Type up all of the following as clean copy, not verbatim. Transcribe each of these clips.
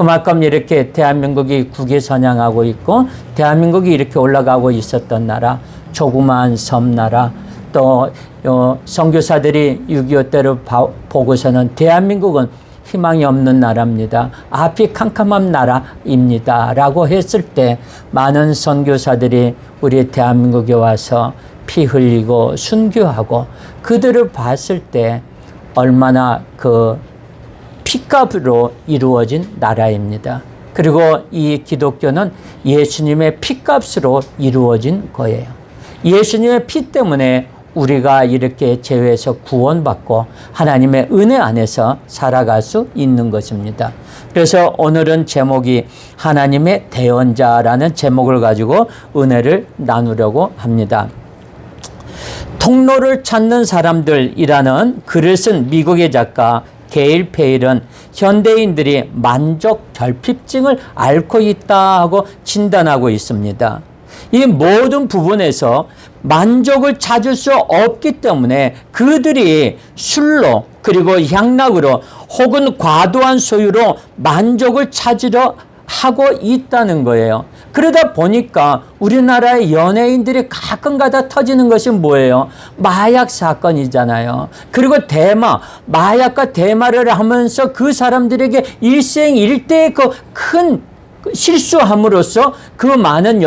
그만큼 이렇게 대한민국이 국위선양하고 있고 대한민국이 이렇게 올라가고 있었던 나라, 조그마한 섬나라, 또 선교사들이 6.25 때를 보고서는 대한민국은 희망이 없는 나라입니다. 앞이 캄캄한 나라입니다. 라고 했을 때 많은 선교사들이 우리 대한민국에 와서 피 흘리고 순교하고 그들을 봤을 때 얼마나 그 피값으로 이루어진 나라입니다. 그리고 이 기독교는 예수님의 피값으로 이루어진 거예요. 예수님의 피 때문에 우리가 이렇게 죄에서 구원받고 하나님의 은혜 안에서 살아갈 수 있는 것입니다. 그래서 오늘은 제목이 하나님의 대언자라는 제목을 가지고 은혜를 나누려고 합니다. 통로를 찾는 사람들이라는 글을 쓴 미국의 작가 게일 페일은 현대인들이 만족 결핍증을 앓고 있다 하고 진단하고 있습니다. 이 모든 부분에서 만족을 찾을 수 없기 때문에 그들이 술로 그리고 향락으로 혹은 과도한 소유로 만족을 찾으려 하고 있다는 거예요. 그러다 보니까 우리나라의 연예인들이 가끔가다 터지는 것이 뭐예요? 마약 사건이잖아요. 그리고 마약과 대마를 하면서 그 사람들에게 일생일대의 그 큰 실수함으로써 그 많은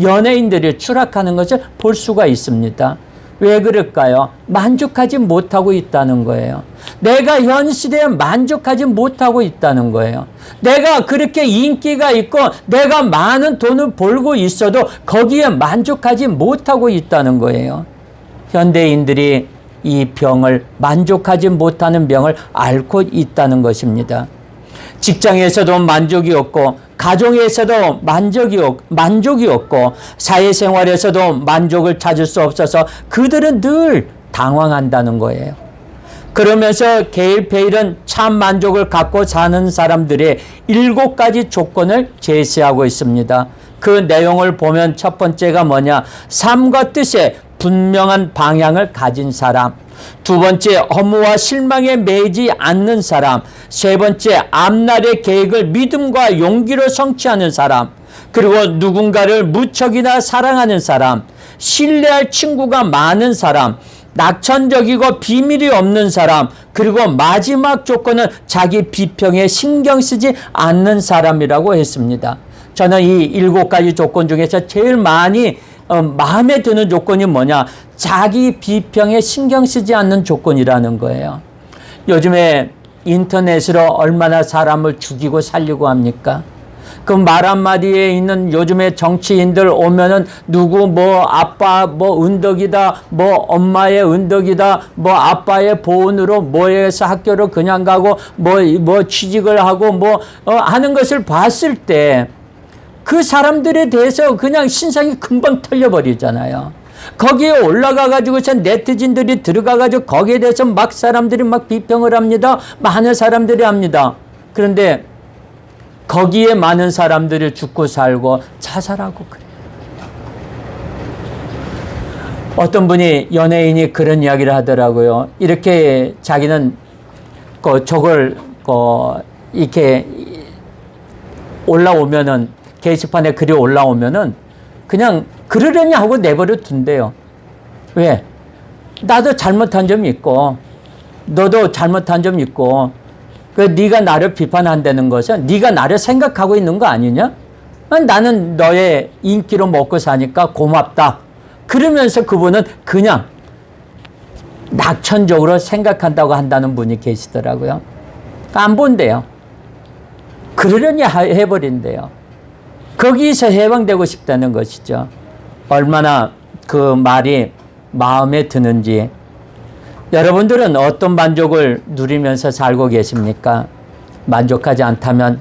연예인들이 추락하는 것을 볼 수가 있습니다. 왜 그럴까요? 만족하지 못하고 있다는 거예요. 내가 현 시대에 만족하지 못하고 있다는 거예요. 내가 그렇게 인기가 있고 내가 많은 돈을 벌고 있어도 거기에 만족하지 못하고 있다는 거예요. 현대인들이 이 병을, 만족하지 못하는 병을 앓고 있다는 것입니다. 직장에서도 만족이 없고 가정에서도 만족이 없고 사회생활에서도 만족을 찾을 수 없어서 그들은 늘 당황한다는 거예요. 그러면서 게일 페일은 참 만족을 갖고 사는 사람들의 7가지 조건을 제시하고 있습니다. 그 내용을 보면 첫 번째가 뭐냐? 삶과 뜻에 분명한 방향을 가진 사람, 두 번째 허무와 실망에 매이지 않는 사람, 세 번째 앞날의 계획을 믿음과 용기로 성취하는 사람, 그리고 누군가를 무척이나 사랑하는 사람, 신뢰할 친구가 많은 사람, 낙천적이고 비밀이 없는 사람, 그리고 마지막 조건은 자기 비평에 신경 쓰지 않는 사람이라고 했습니다. 저는 이 7가지 조건 중에서 제일 많이 마음에 드는 조건이 뭐냐? 자기 비평에 신경 쓰지 않는 조건이라는 거예요. 요즘에 인터넷으로 얼마나 사람을 죽이고 살리고 합니까? 그 말 한마디에 있는 요즘에 정치인들 오면은 누구 뭐 아빠 뭐 은덕이다, 뭐 엄마의 은덕이다, 뭐 아빠의 보은으로 뭐해서 학교를 그냥 가고 뭐 취직을 하고 하는 것을 봤을 때 그 사람들에 대해서 그냥 신상이 금방 털려버리잖아요. 거기에 올라가가지고서 네티즌들이 들어가가지고 거기에 대해서 막 사람들이 막 비평을 합니다. 많은 사람들이 합니다. 그런데 거기에 많은 사람들이 죽고 살고 자살하고 그래요. 어떤 분이 연예인이 그런 이야기를 하더라고요. 이렇게 자기는 저걸 이렇게 올라오면은 게시판에 글이 올라오면은 그냥 그러려니 하고 내버려 둔대요. 왜? 나도 잘못한 점이 있고 너도 잘못한 점이 있고 네가 나를 비판한다는 것은 네가 나를 생각하고 있는 거 아니냐? 나는 너의 인기로 먹고 사니까 고맙다. 그러면서 그분은 그냥 낙천적으로 생각한다고 한다는 분이 계시더라고요. 안 본대요. 그러려니 해버린대요. 거기서 해방되고 싶다는 것이죠. 얼마나 그 말이 마음에 드는지. 여러분들은 어떤 만족을 누리면서 살고 계십니까? 만족하지 않다면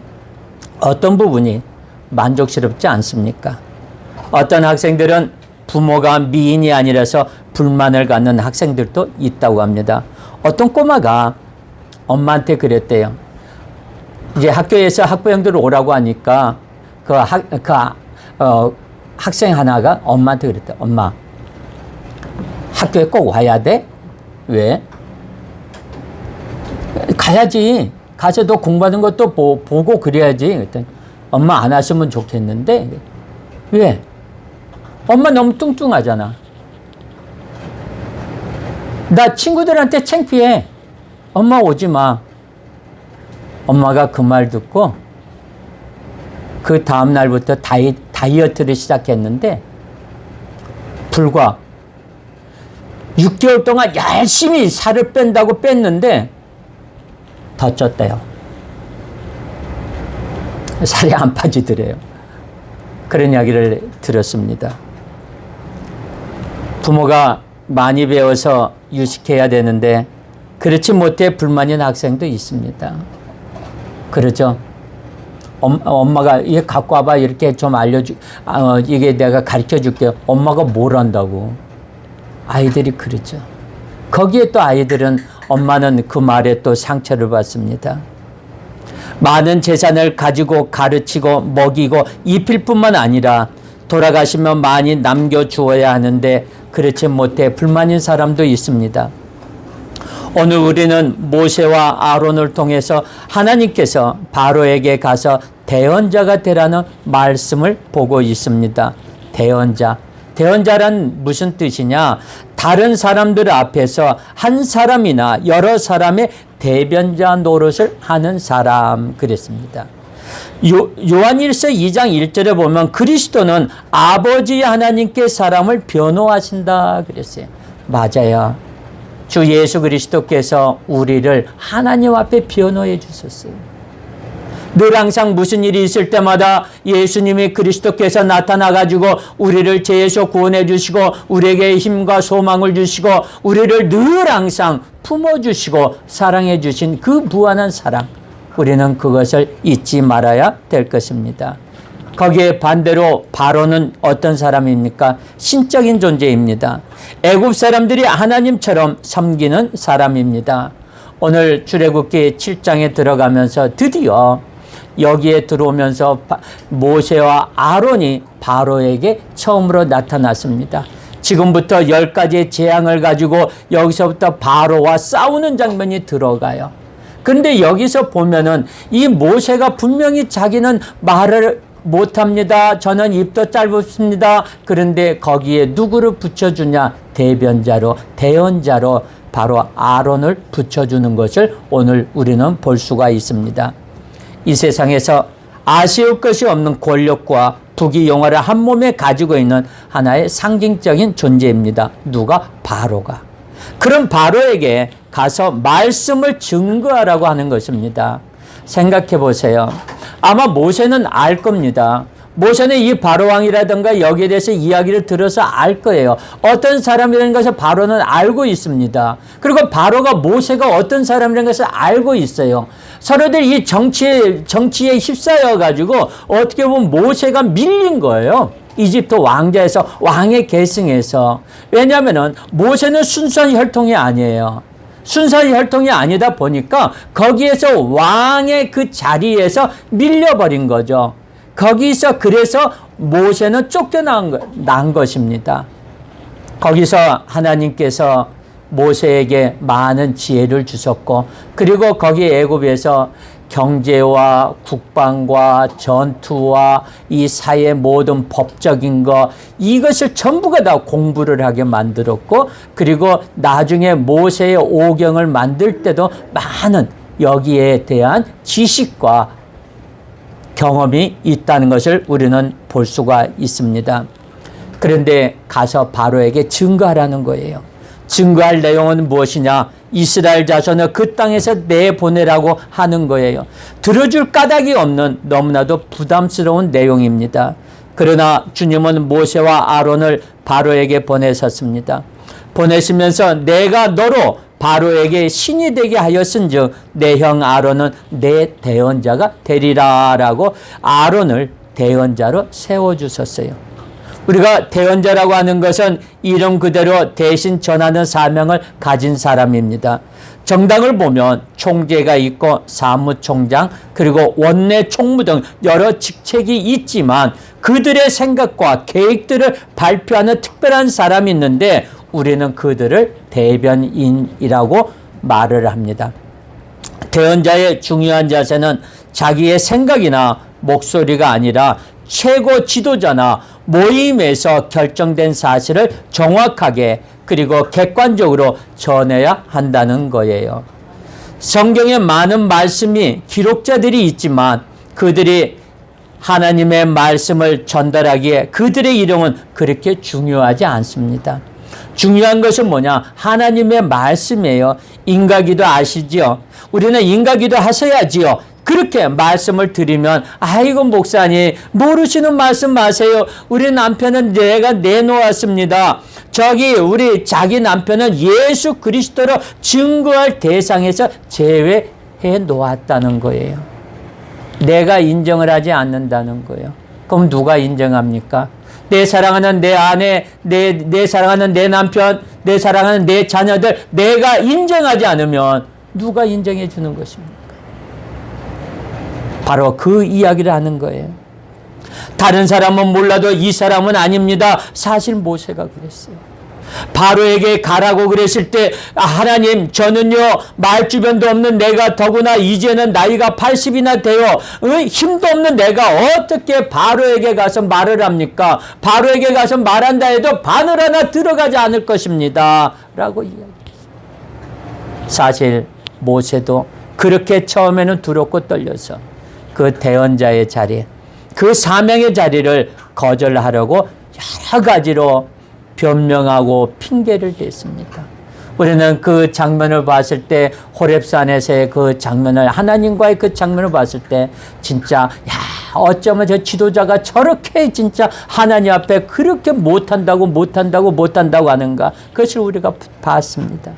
어떤 부분이 만족스럽지 않습니까? 어떤 학생들은 부모가 미인이 아니라서 불만을 갖는 학생들도 있다고 합니다. 어떤 꼬마가 엄마한테 그랬대요. 이제 학교에서 학부형들 오라고 하니까 학생 하나가 엄마한테 그랬대. 엄마, 학교에 꼭 와야 돼? 왜? 가야지. 가서 너 공부하는 것도 보고 그래야지. 그랬더니 엄마 안 하시면 좋겠는데. 왜? 엄마 너무 뚱뚱하잖아. 나 친구들한테 창피해. 엄마 오지 마. 엄마가 그 말 듣고 그 다음 날부터 다이어트를 시작했는데 불과 6개월 동안 열심히 살을 뺀다고 뺐는데 더 쪘대요. 살이 안 빠지더래요. 그런 이야기를 들었습니다. 부모가 많이 배워서 유식해야 되는데 그렇지 못해 불만인 학생도 있습니다. 그러죠. 엄마가 이게 갖고 와봐 이렇게 좀 이게 내가 가르쳐 줄게요. 엄마가 뭘 한다고. 아이들이 그러죠. 거기에 또 아이들은 엄마는 그 말에 또 상처를 받습니다. 많은 재산을 가지고 가르치고 먹이고 입힐 뿐만 아니라 돌아가시면 많이 남겨주어야 하는데 그렇지 못해 불만인 사람도 있습니다. 오늘 우리는 모세와 아론을 통해서 하나님께서 바로에게 가서 대언자가 되라는 말씀을 보고 있습니다. 대언자. 대언자란 무슨 뜻이냐? 다른 사람들 앞에서 한 사람이나 여러 사람의 대변자 노릇을 하는 사람 그랬습니다. 요한일서 2장 1절에 보면 그리스도는 아버지 하나님께 사람을 변호하신다 그랬어요. 맞아요. 주 예수 그리스도께서 우리를 하나님 앞에 변호해 주셨어요. 늘 항상 무슨 일이 있을 때마다 예수님이 그리스도께서 나타나가지고 우리를 죄에서 구원해 주시고 우리에게 힘과 소망을 주시고 우리를 늘 항상 품어주시고 사랑해 주신 그 무한한 사랑, 우리는 그것을 잊지 말아야 될 것입니다. 거기에 반대로 바로는 어떤 사람입니까? 신적인 존재입니다. 애굽 사람들이 하나님처럼 섬기는 사람입니다. 오늘 출애굽기 7장에 들어가면서 드디어 여기에 들어오면서 모세와 아론이 바로에게 처음으로 나타났습니다. 지금부터 10가지의 재앙을 가지고 여기서부터 바로와 싸우는 장면이 들어가요. 그런데 여기서 보면은 이 모세가 분명히 자기는 말을 못합니다. 저는 입도 짧습니다. 그런데 거기에 누구를 붙여주냐? 대변자로, 대언자로 바로 아론을 붙여주는 것을 오늘 우리는 볼 수가 있습니다. 이 세상에서 아쉬울 것이 없는 권력과 부귀영화를 한 몸에 가지고 있는 하나의 상징적인 존재입니다. 누가? 바로가. 그런 바로에게 가서 말씀을 증거하라고 하는 것입니다. 생각해 보세요. 아마 모세는 알 겁니다. 모세는 이 바로왕이라든가 여기에 대해서 이야기를 들어서 알 거예요. 어떤 사람이라는 것을 바로는 알고 있습니다. 그리고 바로가 모세가 어떤 사람이라는 것을 알고 있어요. 서로들 이 정치에 휩싸여 가지고 어떻게 보면 모세가 밀린 거예요. 이집트 왕자에서 왕의 계승에서. 왜냐하면 모세는 순수한 혈통이 아니에요. 순수한 혈통이 아니다 보니까 거기에서 왕의 그 자리에서 밀려버린 거죠. 거기서 그래서 모세는 쫓겨난 것입니다. 거기서 하나님께서 모세에게 많은 지혜를 주셨고 그리고 거기 애굽에서 경제와 국방과 전투와 이 사회 모든 법적인 것 이것을 전부가 다 공부를 하게 만들었고 그리고 나중에 모세의 오경을 만들 때도 많은 여기에 대한 지식과 경험이 있다는 것을 우리는 볼 수가 있습니다. 그런데 가서 바로에게 증거하라는 거예요. 증거할 내용은 무엇이냐? 이스라엘 자손을 그 땅에서 내보내라고 하는 거예요. 들어줄 까닭이 없는 너무나도 부담스러운 내용입니다. 그러나 주님은 모세와 아론을 바로에게 보내셨습니다. 보내시면서 내가 너로 바로에게 신이 되게 하였은즉 내 형 아론은 내 대언자가 되리라라고 아론을 대언자로 세워주셨어요. 우리가 대언자라고 하는 것은 이름 그대로 대신 전하는 사명을 가진 사람입니다. 정당을 보면 총재가 있고 사무총장 그리고 원내 총무 등 여러 직책이 있지만 그들의 생각과 계획들을 발표하는 특별한 사람이 있는데 우리는 그들을 대변인이라고 말을 합니다. 대언자의 중요한 자세는 자기의 생각이나 목소리가 아니라 최고 지도자나 모임에서 결정된 사실을 정확하게 그리고 객관적으로 전해야 한다는 거예요. 성경에 많은 말씀이 기록자들이 있지만 그들이 하나님의 말씀을 전달하기에 그들의 이름은 그렇게 중요하지 않습니다. 중요한 것은 뭐냐? 하나님의 말씀이에요. 인가기도 아시죠? 우리는 인가기도 하셔야지요. 그렇게 말씀을 드리면 아이고 목사님 모르시는 말씀 마세요. 우리 남편은 내가 내놓았습니다. 저기 우리 자기 남편은 예수 그리스도로 증거할 대상에서 제외해 놓았다는 거예요. 내가 인정을 하지 않는다는 거예요. 그럼 누가 인정합니까? 내 사랑하는 내 아내, 내 사랑하는 내 남편, 내 사랑하는 내 자녀들 내가 인정하지 않으면 누가 인정해 주는 것입니까? 바로 그 이야기를 하는 거예요. 다른 사람은 몰라도 이 사람은 아닙니다. 사실 모세가 그랬어요. 바로에게 가라고 그랬을 때 하나님 저는요 말주변도 없는 내가 더구나 이제는 나이가 80이나 되어 힘도 없는 내가 어떻게 바로에게 가서 말을 합니까? 바로에게 가서 말한다 해도 바늘 하나 들어가지 않을 것입니다 라고 이야기했어요. 사실 모세도 그렇게 처음에는 두렵고 떨려서 그 대언자의 자리, 그 사명의 자리를 거절하려고 여러 가지로 변명하고 핑계를 댔습니다. 우리는 그 장면을 봤을 때 호렙산에서의 그 장면을 하나님과의 그 장면을 봤을 때 진짜 어쩌면 저 지도자가 저렇게 진짜 하나님 앞에 그렇게 못한다고 하는가 그것을 우리가 봤습니다.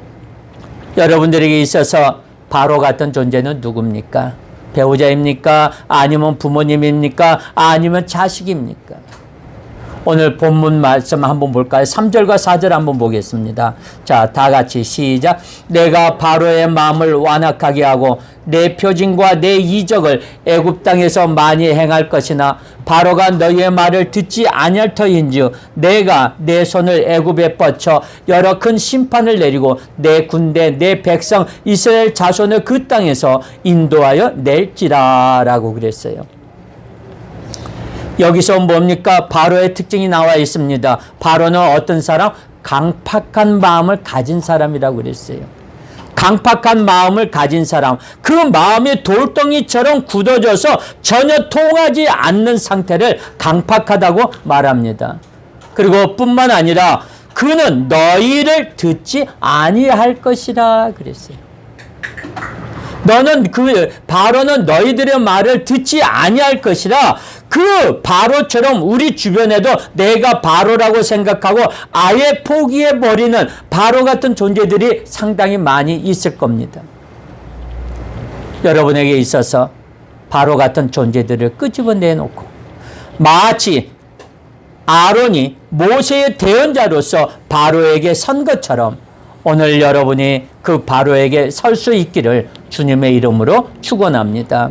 여러분들에게 있어서 바로 같은 존재는 누굽니까? 배우자입니까? 아니면 부모님입니까? 아니면 자식입니까? 오늘 본문 말씀 한번 볼까요? 3절과 4절 한번 보겠습니다. 자, 다 같이 시작. 내가 바로의 마음을 완악하게 하고 내 표징과 내 이적을 애굽 땅에서 많이 행할 것이나 바로가 너희의 말을 듣지 아니할 터인즉 내가 내 손을 애굽에 뻗쳐 여러 큰 심판을 내리고 내 군대 내 백성 이스라엘 자손을 그 땅에서 인도하여 낼지라 라고 그랬어요. 여기서 뭡니까? 바로의 특징이 나와 있습니다. 바로는 어떤 사람? 강팍한 마음을 가진 사람이라고 그랬어요. 강팍한 마음을 가진 사람. 그 마음이 돌덩이처럼 굳어져서 전혀 통하지 않는 상태를 강팍하다고 말합니다. 그리고 뿐만 아니라 그는 너희를 듣지 아니할 것이라 그랬어요. 바로는 너희들의 말을 듣지 아니할 것이라 그 바로처럼 우리 주변에도 내가 바로라고 생각하고 아예 포기해버리는 바로 같은 존재들이 상당히 많이 있을 겁니다. 여러분에게 있어서 바로 같은 존재들을 끄집어내놓고 마치 아론이 모세의 대언자로서 바로에게 선 것처럼 오늘 여러분이 그 바로에게 설 수 있기를 주님의 이름으로 축원합니다.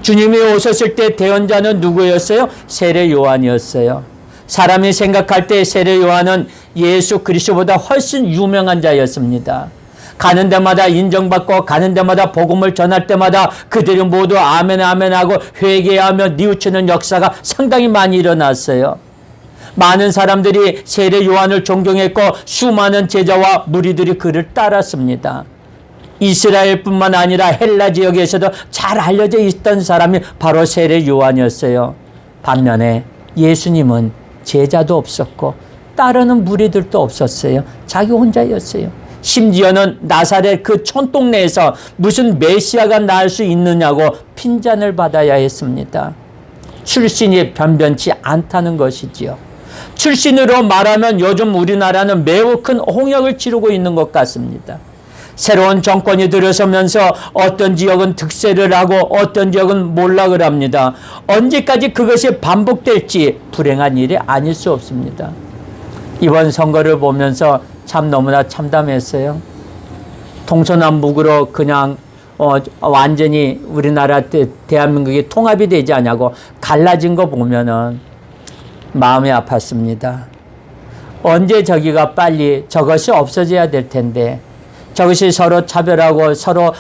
주님이 오셨을 때 대언자는 누구였어요? 세례 요한이었어요. 사람이 생각할 때 세례 요한은 예수 그리스도보다 훨씬 유명한 자였습니다. 가는 데마다 인정받고 가는 데마다 복음을 전할 때마다 그들이 모두 아멘 아멘 하고 회개하며 뉘우치는 역사가 상당히 많이 일어났어요. 많은 사람들이 세례 요한을 존경했고 수많은 제자와 무리들이 그를 따랐습니다. 이스라엘뿐만 아니라 헬라 지역에서도 잘 알려져 있던 사람이 바로 세례 요한이었어요. 반면에 예수님은 제자도 없었고 따르는 무리들도 없었어요. 자기 혼자였어요. 심지어는 나사렛 그 촌동네에서 무슨 메시아가 나올 수 있느냐고 핀잔을 받아야 했습니다. 출신이 변변치 않다는 것이지요. 출신으로 말하면 요즘 우리나라는 매우 큰 홍역을 치르고 있는 것 같습니다. 새로운 정권이 들어서면서 어떤 지역은 득세를 하고 어떤 지역은 몰락을 합니다. 언제까지 그것이 반복될지 불행한 일이 아닐 수 없습니다. 이번 선거를 보면서 참 너무나 참담했어요. 동서남북으로 그냥 완전히 우리나라 대한민국이 통합이 되지 않냐고 갈라진 거 보면은 마음이 아팠습니다. 언제 저기가 빨리 저것이 없어져야 될 텐데 저것이 서로 차별하고 서로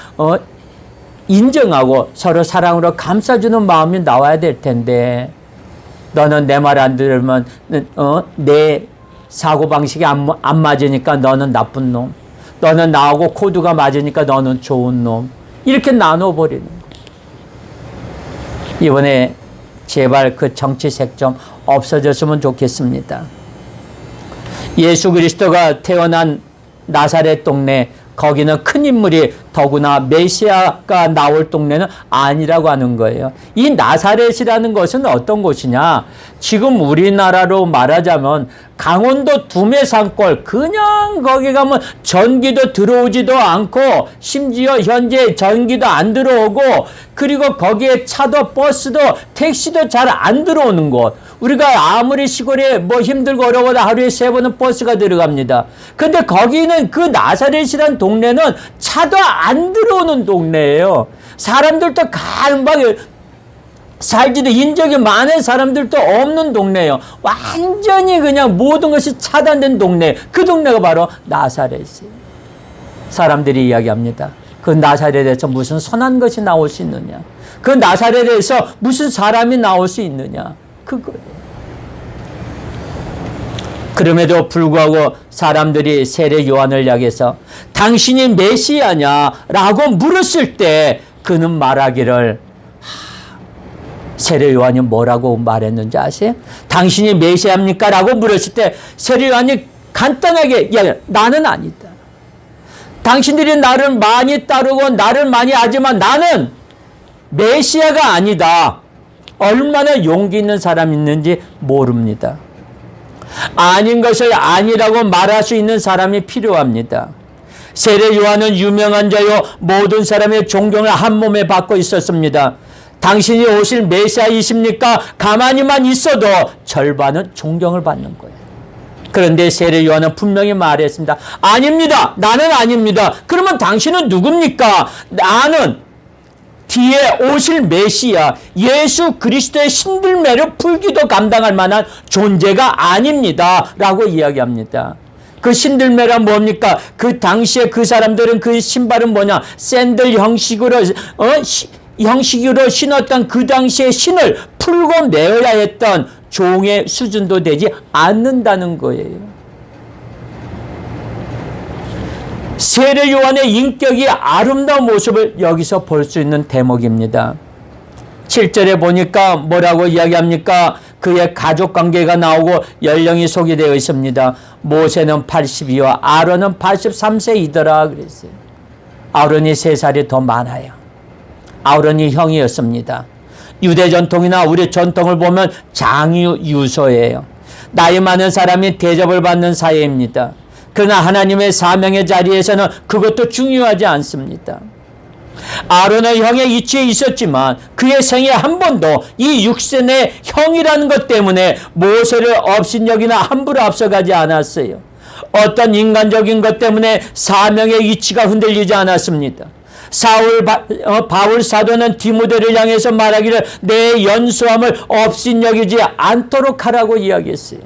인정하고 서로 사랑으로 감싸주는 마음이 나와야 될 텐데, 너는 내 말 안 들으면 내 사고방식이 안 맞으니까 너는 나쁜 놈, 너는 나하고 코드가 맞으니까 너는 좋은 놈, 이렇게 나눠버리는 거예요. 이번에 제발 그 정치색 좀 없어졌으면 좋겠습니다. 예수 그리스도가 태어난 나사렛 동네, 거기는 큰 인물이 더구나 메시아가 나올 동네는 아니라고 하는 거예요. 이 나사렛이라는 것은 어떤 곳이냐? 지금 우리나라로 말하자면 강원도 두메산골, 그냥 거기 가면 전기도 들어오지도 않고 심지어 현재 전기도 안 들어오고, 그리고 거기에 차도 버스도 택시도 잘 안 들어오는 곳. 우리가 아무리 시골에 뭐 힘들고 어려워도 하루에 3번은 버스가 들어갑니다. 근데 거기는 그 나사렛이란 동네는 차도 안 들어오는 동네예요. 사람들도 간방에 살지도 인적이 많은 사람들도 없는 동네예요. 완전히 그냥 모든 것이 차단된 동네. 그 동네가 바로 나사렛이에요. 사람들이 이야기합니다. 그 나사렛에서 무슨 선한 것이 나올 수 있느냐? 그 나사렛에서 무슨 사람이 나올 수 있느냐? 그거예요. 그럼에도 불구하고 사람들이 세례 요한을 향해서 당신이 메시아냐? 라고 물었을 때 그는 말하기를, 세례 요한이 뭐라고 말했는지 아세요? 당신이 메시아입니까? 라고 물었을 때 세례 요한이 간단하게 나는 아니다. 당신들이 나를 많이 따르고 나를 많이 하지만 나는 메시아가 아니다. 얼마나 용기 있는 사람이 있는지 모릅니다. 아닌 것을 아니라고 말할 수 있는 사람이 필요합니다. 세례 요한은 유명한 자요 모든 사람의 존경을 한 몸에 받고 있었습니다. 당신이 오실 메시아이십니까? 가만히만 있어도 절반은 존경을 받는 거예요. 그런데 세례 요한은 분명히 말했습니다. 아닙니다. 나는 아닙니다. 그러면 당신은 누굽니까? 나는 뒤에 오실 메시아 예수 그리스도의 신들매를 풀기도 감당할 만한 존재가 아닙니다. 라고 이야기합니다. 그 신들매란 뭡니까? 그 당시에 그 사람들은 그 신발은 뭐냐? 샌들 형식으로 신었던 그 당시의 신을 풀고 내어야 했던 종의 수준도 되지 않는다는 거예요. 세례 요한의 인격이 아름다운 모습을 여기서 볼 수 있는 대목입니다. 7절에 보니까 뭐라고 이야기합니까? 그의 가족관계가 나오고 연령이 소개되어 있습니다. 모세는 82와 아론은 83세이더라 그랬어요. 아론이 3살이 더 많아요. 아론이 형이었습니다. 유대 전통이나 우리 전통을 보면 장유 유소예요. 나이 많은 사람이 대접을 받는 사회입니다. 그러나 하나님의 사명의 자리에서는 그것도 중요하지 않습니다. 아론은 형의 이치에 있었지만 그의 생에 한 번도 이 육신의 형이라는 것 때문에 모세를 업신여기나 함부로 앞서가지 않았어요. 어떤 인간적인 것 때문에 사명의 이치가 흔들리지 않았습니다. 바울 사도는 디모데를 향해서 말하기를 내 연소함을 업신여기지 않도록 하라고 이야기했어요.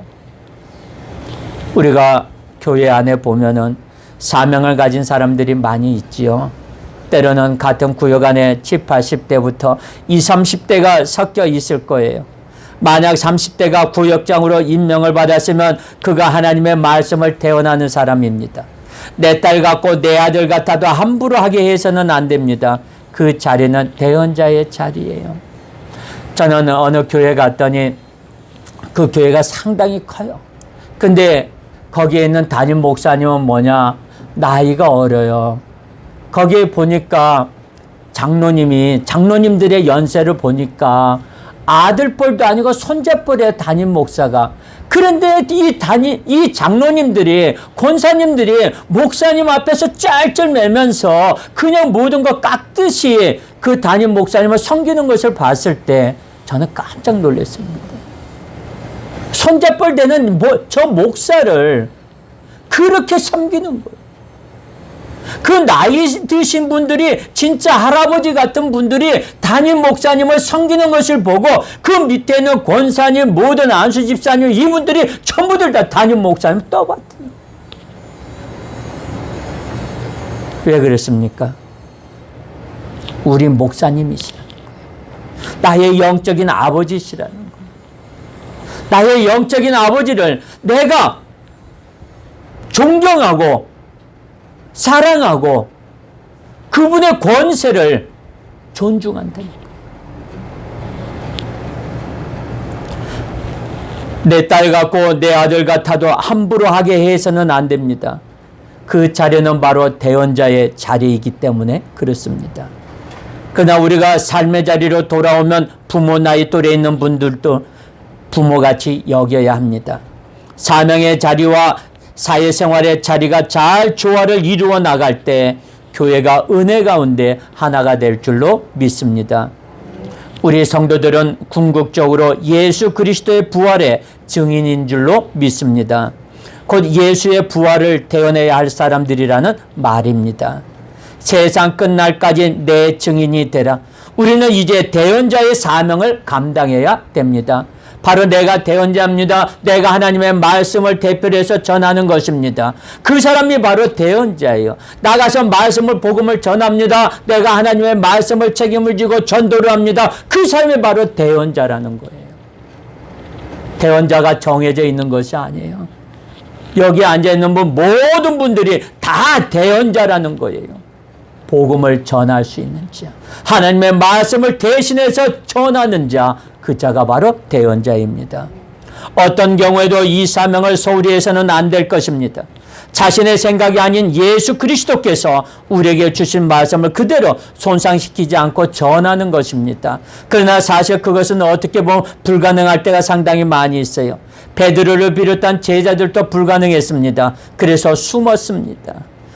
우리가 교회 안에 보면은 사명을 가진 사람들이 많이 있지요. 때로는 같은 구역 안에 7, 80대부터 20, 30대가 섞여 있을 거예요. 만약 30대가 구역장으로 임명을 받았으면 그가 하나님의 말씀을 대언하는 사람입니다. 내 딸 같고 내 아들 같아도 함부로 하게 해서는 안 됩니다. 그 자리는 대언자의 자리예요. 저는 어느 교회 갔더니 그 교회가 상당히 커요. 근데 거기에 있는 담임 목사님은 뭐냐? 나이가 어려요. 거기에 보니까 장로님들의 연세를 보니까 아들뻘도 아니고 손자뻘이에요, 담임 목사가. 그런데 이 장로님들이, 권사님들이 목사님 앞에서 짤짤매면서 그냥 모든 거 깎듯이 그 담임 목사님을 섬기는 것을 봤을 때 저는 깜짝 놀랐습니다. 손자뻘 되는 저 목사를 그렇게 섬기는 거예요. 그 나이 드신 분들이, 진짜 할아버지 같은 분들이 담임 목사님을 섬기는 것을 보고 그 밑에 있는 권사님, 모든 안수 집사님, 이분들이 전부들 다 담임 목사님 떠봤대요. 왜 그랬습니까? 우리 목사님이시라는 거예요. 나의 영적인 아버지시라는 거예요. 나의 영적인 아버지를 내가 존경하고 사랑하고 그분의 권세를 존중한다는 거예요. 내 딸 같고 내 아들 같아도 함부로 하게 해서는 안 됩니다. 그 자리는 바로 대언자의 자리이기 때문에 그렇습니다. 그러나 우리가 삶의 자리로 돌아오면 부모 나이 또래 있는 분들도 부모같이 여겨야 합니다. 사명의 자리와 사회생활의 자리가 잘 조화를 이루어 나갈 때 교회가 은혜 가운데 하나가 될 줄로 믿습니다. 우리 성도들은 궁극적으로 예수 그리스도의 부활의 증인인 줄로 믿습니다. 곧 예수의 부활을 대언해야 할 사람들이라는 말입니다. 세상 끝날까지 내 증인이 되라. 우리는 이제 대언자의 사명을 감당해야 됩니다. 바로 내가 대언자입니다. 내가 하나님의 말씀을 대표로 해서 전하는 것입니다. 그 사람이 바로 대언자예요. 나가서 말씀을 복음을 전합니다. 내가 하나님의 말씀을 책임을 지고 전도를 합니다. 그 사람이 바로 대언자라는 거예요. 대언자가 정해져 있는 것이 아니에요. 여기 앉아있는 분 모든 분들이 다 대언자라는 거예요. 복음을 전할 수 있는 자, 하나님의 말씀을 대신해서 전하는 자, 그 자가 바로 대언자입니다. 어떤 경우에도 이 사명을 소홀히 해서는 안 될 것입니다. 자신의 생각이 아닌 예수 그리스도께서 우리에게 주신 말씀을 그대로 손상시키지 않고 전하는 것입니다. 그러나 사실 그것은 어떻게 보면 불가능할 때가 상당히 많이 있어요. 베드로를 비롯한 제자들도 불가능했습니다. 그래서 숨었습니다.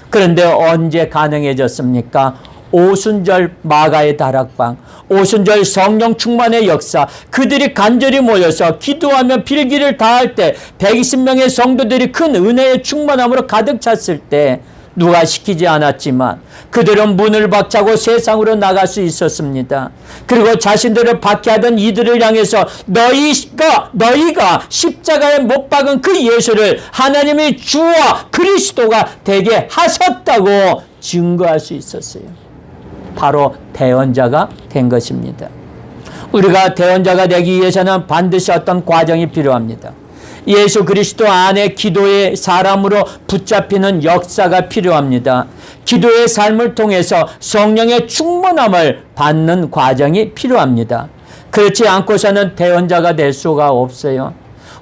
그런데 언제 가능해졌습니까? 오순절 마가의 다락방, 오순절 성령 충만의 역사, 그들이 간절히 모여서 기도하며 필기를 다할 때 120명의 성도들이 큰 은혜의 충만함으로 가득 찼을 때 누가 시키지 않았지만 그들은 문을 박차고 세상으로 나갈 수 있었습니다. 그리고 자신들을 박해하던 이들을 향해서 너희가 십자가에 못 박은 그 예수를 하나님의 주와 그리스도가 되게 하셨다고 증거할 수 있었어요. 바로 대언자가 된 것입니다. 우리가 대언자가 되기 위해서는 반드시 어떤 과정이 필요합니다. 예수 그리스도 안에 기도의 사람으로 붙잡히는 역사가 필요합니다. 기도의 삶을 통해서 성령의 충만함을 받는 과정이 필요합니다. 그렇지 않고서는 대언자가 될 수가 없어요.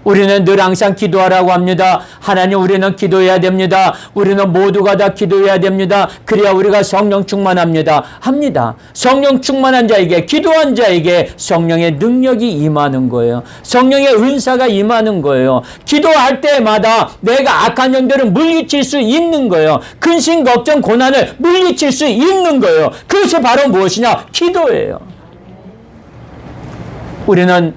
우리는 늘 항상 기도하라고 합니다. 하나님, 우리는 기도해야 됩니다. 우리는 모두가 다 기도해야 됩니다. 그래야 우리가 성령 충만합니다. 합니다. 성령 충만한 자에게, 기도한 자에게 성령의 능력이 임하는 거예요. 성령의 은사가 임하는 거예요. 기도할 때마다 내가 악한 영들을 물리칠 수 있는 거예요. 근심, 걱정, 고난을 물리칠 수 있는 거예요. 그것이 바로 무엇이냐? 기도예요. 우리는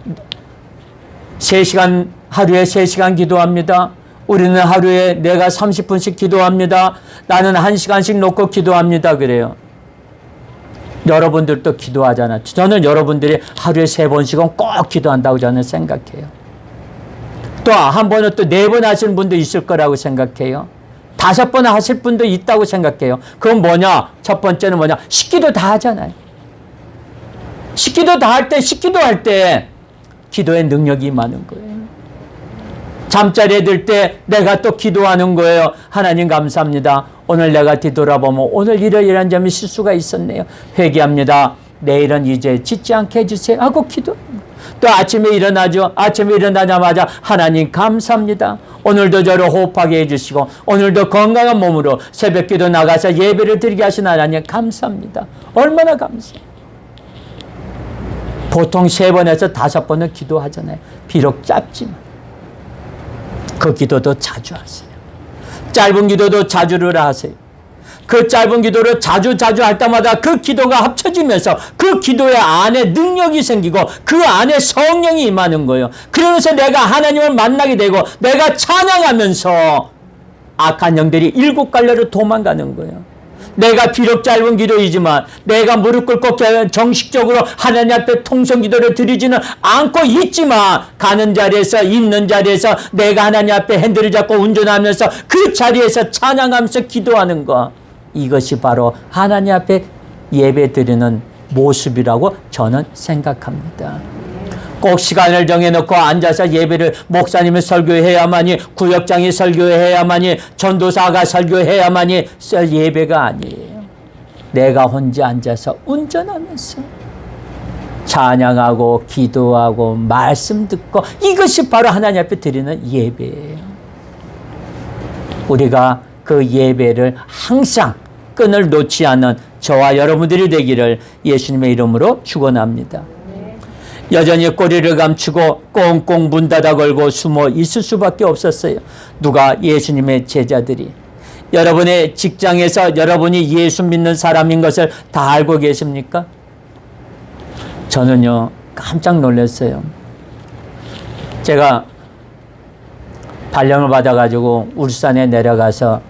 하루에 3시간 기도합니다. 우리는 하루에 내가 30분씩 기도합니다. 나는 1시간씩 놓고 기도합니다. 그래요. 여러분들도 기도하잖아요. 저는 여러분들이 하루에 3번씩은 꼭 기도한다고 저는 생각해요. 또 한 번은 또 4번 하시는 분도 있을 거라고 생각해요. 5번 하실 분도 있다고 생각해요. 그건 뭐냐? 첫 번째는 뭐냐? 식기도 다 하잖아요. 식기도 할 때 기도의 능력이 임하는 거예요. 잠자리에 들 때 내가 또 기도하는 거예요. 하나님 감사합니다. 오늘 내가 뒤돌아보면 오늘 이러이러한 점이 실수가 있었네요. 회개합니다. 내일은 이제 짓지 않게 해주세요 하고 기도합니다. 또 아침에 일어나죠. 아침에 일어나자마자 하나님 감사합니다. 오늘도 저를 호흡하게 해주시고 오늘도 건강한 몸으로 새벽기도 나가서 예배를 드리게 하신 하나님 감사합니다. 얼마나 감사해요. 보통 3번에서 5번은 기도하잖아요. 비록 짧지만 그 기도도 자주 하세요. 짧은 기도도 자주를 하세요. 그 짧은 기도를 자주 할 때마다 그 기도가 합쳐지면서 그 기도의 안에 능력이 생기고 그 안에 성령이 임하는 거예요. 그러면서 내가 하나님을 만나게 되고 내가 찬양하면서 악한 영들이 7갈래로 도망가는 거예요. 내가 비록 짧은 기도이지만 내가 무릎 꿇고 정식적으로 하나님 앞에 통성 기도를 드리지는 않고 있지만 가는 자리에서 있는 자리에서 내가 하나님 앞에 핸들을 잡고 운전하면서 그 자리에서 찬양하면서 기도하는 것, 이것이 바로 하나님 앞에 예배 드리는 모습이라고 저는 생각합니다. 꼭 시간을 정해놓고 앉아서 예배를 목사님이 설교해야만이, 구역장이 설교해야만이, 전도사가 설교해야만이 예배가 아니에요. 내가 혼자 앉아서 운전하면서 찬양하고 기도하고 말씀 듣고, 이것이 바로 하나님 앞에 드리는 예배예요. 우리가 그 예배를 항상 끈을 놓지 않는 저와 여러분들이 되기를 예수님의 이름으로 축원합니다. 여전히 꼬리를 감추고 꽁꽁 문 닫아 걸고 숨어 있을 수밖에 없었어요. 누가? 예수님의 제자들이. 여러분의 직장에서 여러분이 예수 믿는 사람인 것을 다 알고 계십니까? 저는요, 깜짝 놀랐어요. 제가 발령을 받아가지고 울산에 내려가서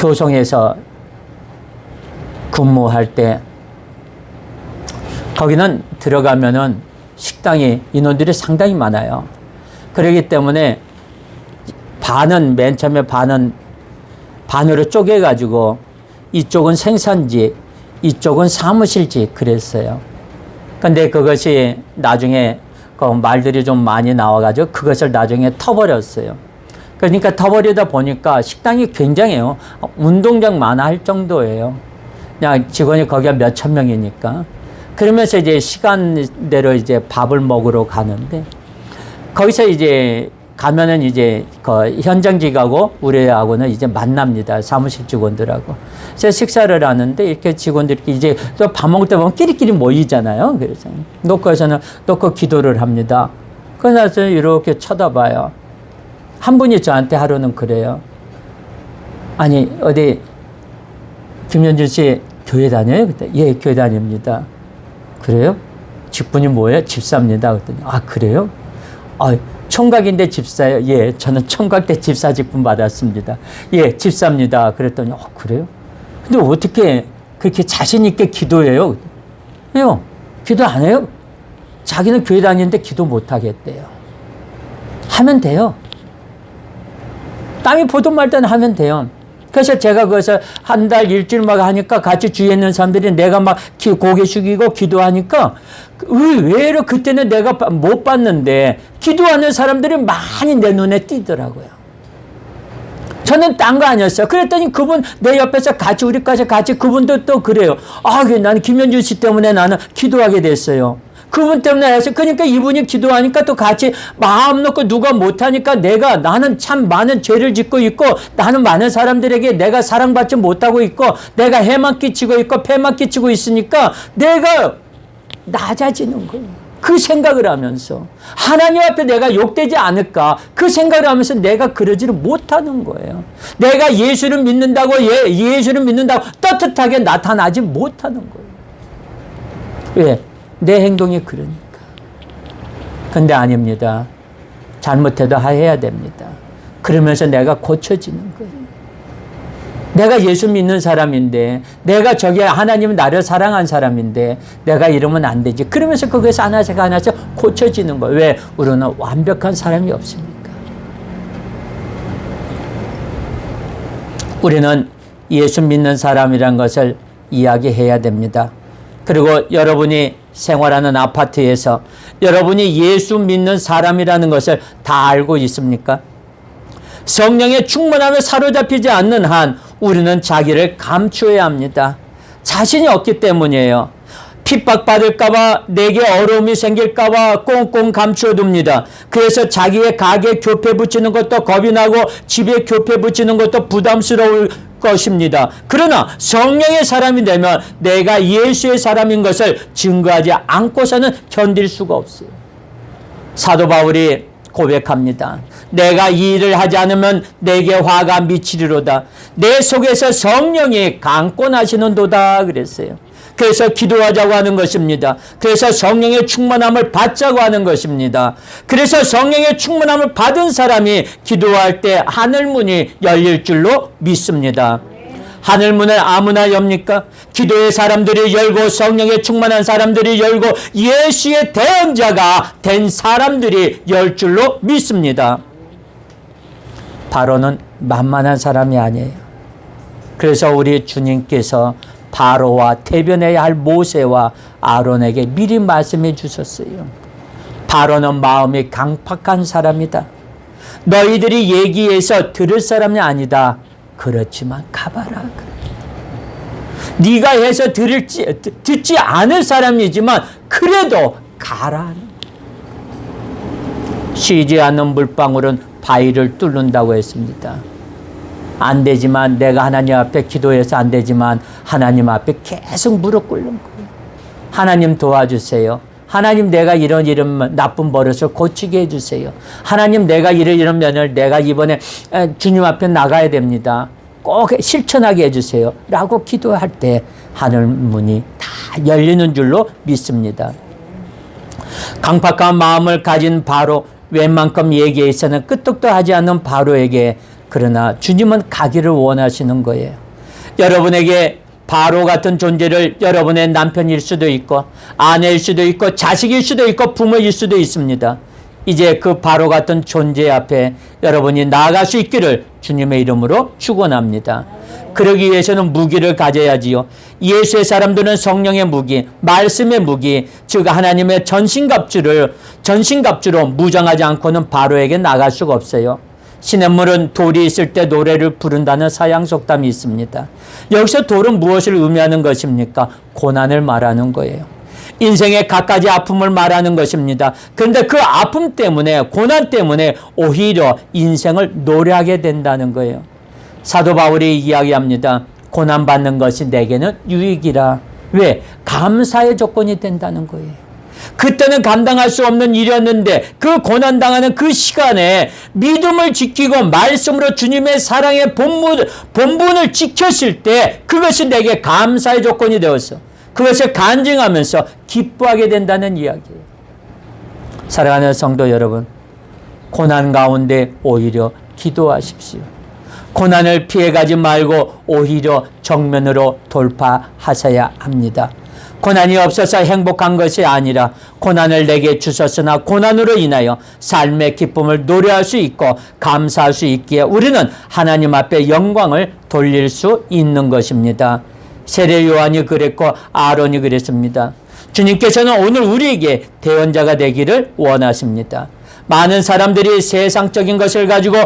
효성에서 근무할 때, 거기는 들어가면은 식당에 인원들이 상당히 많아요. 그렇기 때문에 맨 처음에 반으로 쪼개가지고 이쪽은 생산지, 이쪽은 사무실지 그랬어요. 근데 그것이 나중에 그 말들이 좀 많이 나와가지고 그것을 나중에 터버렸어요. 그러니까 터버리다 보니까 식당이 굉장해요. 운동장만 할 정도예요. 그냥 직원이 거기가 몇천 명이니까. 그러면서 이제 시간대로 이제 밥을 먹으러 가는데, 거기서 이제 가면은 이제 그 현장직하고 우리하고는 이제 만납니다. 사무실 직원들하고. 그래서 식사를 하는데 이렇게 직원들이 이제 또 밥 먹을 때 보면 끼리끼리 모이잖아요. 그래서 놓고 기도를 합니다. 그러나서 이렇게 쳐다봐요. 한 분이 저한테 하루는 그래요. 아니, 어디 김현준 씨 교회 다녀요? 그때 예, 교회 다닙니다. 그래요? 직분이 뭐예요? 집사입니다. 그랬더니 아, 그래요? 아, 총각인데 집사예요? 예, 저는 총각 때 집사 직분 받았습니다. 예, 집사입니다. 그랬더니 그래요? 근데 어떻게 그렇게 자신 있게 기도해요? 왜요? 기도 안 해요? 자기는 교회 다니는데 기도 못 하겠대요. 하면 돼요. 땀이 보도 말 때는 하면 돼요. 그래서 제가 그것을 한 달, 일주일 막 하니까 같이 주위에 있는 사람들이 내가 막 고개 숙이고 기도하니까 의외로 그때는 내가 못 봤는데 기도하는 사람들이 많이 내 눈에 띄더라고요. 저는 딴 거 아니었어요. 그랬더니 그분 내 옆에서 같이 우리까지 같이 그분도 또 그래요. 아, 나는 김현준 씨 때문에 나는 기도하게 됐어요. 그분 때문에 해서, 그러니까 이분이 기도하니까 또 같이 마음 놓고 누가 못하니까 나는 참 많은 죄를 짓고 있고, 나는 많은 사람들에게 내가 사랑받지 못하고 있고, 내가 해만 끼치고 있고, 폐만 끼치고 있으니까 내가 낮아지는 거예요. 그 생각을 하면서 하나님 앞에 내가 욕되지 않을까, 그 생각을 하면서 내가 그러지를 못하는 거예요. 내가 예수를 믿는다고 예수를 믿는다고 떳떳하게 나타나지 못하는 거예요. 왜? 내 행동이 그러니까. 근데 아닙니다. 잘못해도 해야 됩니다. 그러면서 내가 고쳐지는 거예요. 내가 예수 믿는 사람인데, 내가 저기 하나님은 나를 사랑한 사람인데 내가 이러면 안 되지. 그러면서 그것이 하나씩 고쳐지는 거예요. 왜? 우리는 완벽한 사람이 없으니까. 우리는 예수 믿는 사람이란 것을 이야기해야 됩니다. 그리고 여러분이 생활하는 아파트에서 여러분이 예수 믿는 사람이라는 것을 다 알고 있습니까? 성령의 충만함에 사로잡히지 않는 한 우리는 자기를 감추어야 합니다. 자신이 없기 때문이에요. 핍박받을까봐, 내게 어려움이 생길까봐 꽁꽁 감추어둡니다. 그래서 자기의 가게 교패 붙이는 것도 겁이 나고 집에 교패 붙이는 것도 부담스러울 것입니다. 그러나 성령의 사람이 되면 내가 예수의 사람인 것을 증거하지 않고서는 견딜 수가 없어요. 사도 바울이 고백합니다. 내가 이 일을 하지 않으면 내게 화가 미치리로다. 내 속에서 성령이 강권하시는도다 그랬어요. 그래서 기도하자고 하는 것입니다. 그래서 성령의 충만함을 받자고 하는 것입니다. 그래서 성령의 충만함을 받은 사람이 기도할 때 하늘문이 열릴 줄로 믿습니다. 하늘문을 아무나 엽니까? 기도의 사람들이 열고 성령의 충만한 사람들이 열고 예수의 대언자가 된 사람들이 열 줄로 믿습니다. 바로는 만만한 사람이 아니에요. 그래서 우리 주님께서 바로와 대변해야 할 모세와 아론에게 미리 말씀해 주셨어요. 바로는 마음이 강팍한 사람이다. 너희들이 얘기해서 들을 사람이 아니다. 그렇지만 가봐라. 네가 해서 듣지 않을 사람이지만 그래도 가라. 쉬지 않는 물방울은 바위를 뚫는다고 했습니다. 안 되지만 내가 하나님 앞에 기도해서 안 되지만 하나님 앞에 계속 무릎 꿇는 거예요. 하나님 도와주세요. 하나님 내가 이런 나쁜 버릇을 고치게 해주세요. 하나님 내가 이런 면을 내가 이번에 주님 앞에 나가야 됩니다. 꼭 실천하게 해주세요. 라고 기도할 때 하늘 문이 다 열리는 줄로 믿습니다. 강팍한 마음을 가진 바로 웬만큼 얘기해서는 끄떡도 하지 않는 바로에게 그러나 주님은 가기를 원하시는 거예요. 여러분에게 바로 같은 존재를 여러분의 남편일 수도 있고 아내일 수도 있고 자식일 수도 있고 부모일 수도 있습니다. 이제 그 바로 같은 존재 앞에 여러분이 나아갈 수 있기를 주님의 이름으로 축원합니다. 그러기 위해서는 무기를 가져야지요. 예수의 사람들은 성령의 무기, 말씀의 무기, 즉 하나님의 전신갑주로 무장하지 않고는 바로에게 나갈 수가 없어요. 시냇물은 돌이 있을 때 노래를 부른다는 서양 속담이 있습니다. 여기서 돌은 무엇을 의미하는 것입니까? 고난을 말하는 거예요. 인생의 갖가지 아픔을 말하는 것입니다. 그런데 그 아픔 때문에, 고난 때문에 오히려 인생을 노래하게 된다는 거예요. 사도 바울이 이야기합니다. 고난받는 것이 내게는 유익이라. 왜? 감사의 조건이 된다는 거예요. 그때는 감당할 수 없는 일이었는데 그 고난당하는 그 시간에 믿음을 지키고 말씀으로 주님의 사랑의 본분을 지켰을 때 그것이 내게 감사의 조건이 되어서 그것을 간증하면서 기뻐하게 된다는 이야기예요. 사랑하는 성도 여러분, 고난 가운데 오히려 기도하십시오. 고난을 피해가지 말고 오히려 정면으로 돌파하셔야 합니다. 고난이 없어서 행복한 것이 아니라 고난을 내게 주셨으나 고난으로 인하여 삶의 기쁨을 노래할 수 있고 감사할 수 있기에 우리는 하나님 앞에 영광을 돌릴 수 있는 것입니다. 세례 요한이 그랬고 아론이 그랬습니다. 주님께서는 오늘 우리에게 대언자가 되기를 원하십니다. 많은 사람들이 세상적인 것을 가지고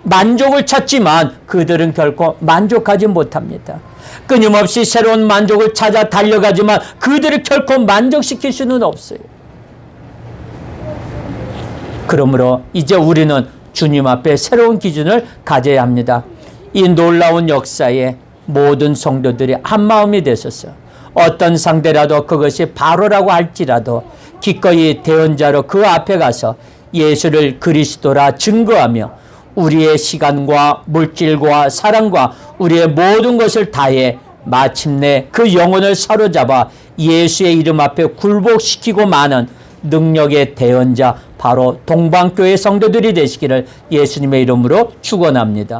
만족을 찾지만 그들은 결코 만족하지 못합니다. 끊임없이 새로운 만족을 찾아 달려가지만 그들을 결코 만족시킬 수는 없어요. 그러므로 이제 우리는 주님 앞에 새로운 기준을 가져야 합니다. 이 놀라운 역사에 모든 성도들이 한마음이 되셔서 어떤 상대라도 그것이 바로라고 할지라도 기꺼이 대언자로 그 앞에 가서 예수를 그리스도라 증거하며 우리의 시간과 물질과 사랑과 우리의 모든 것을 다해 마침내 그 영혼을 사로잡아 예수의 이름 앞에 굴복시키고 마는 능력의 대언자 바로 동방교회 성도들이 되시기를 예수님의 이름으로 축원합니다.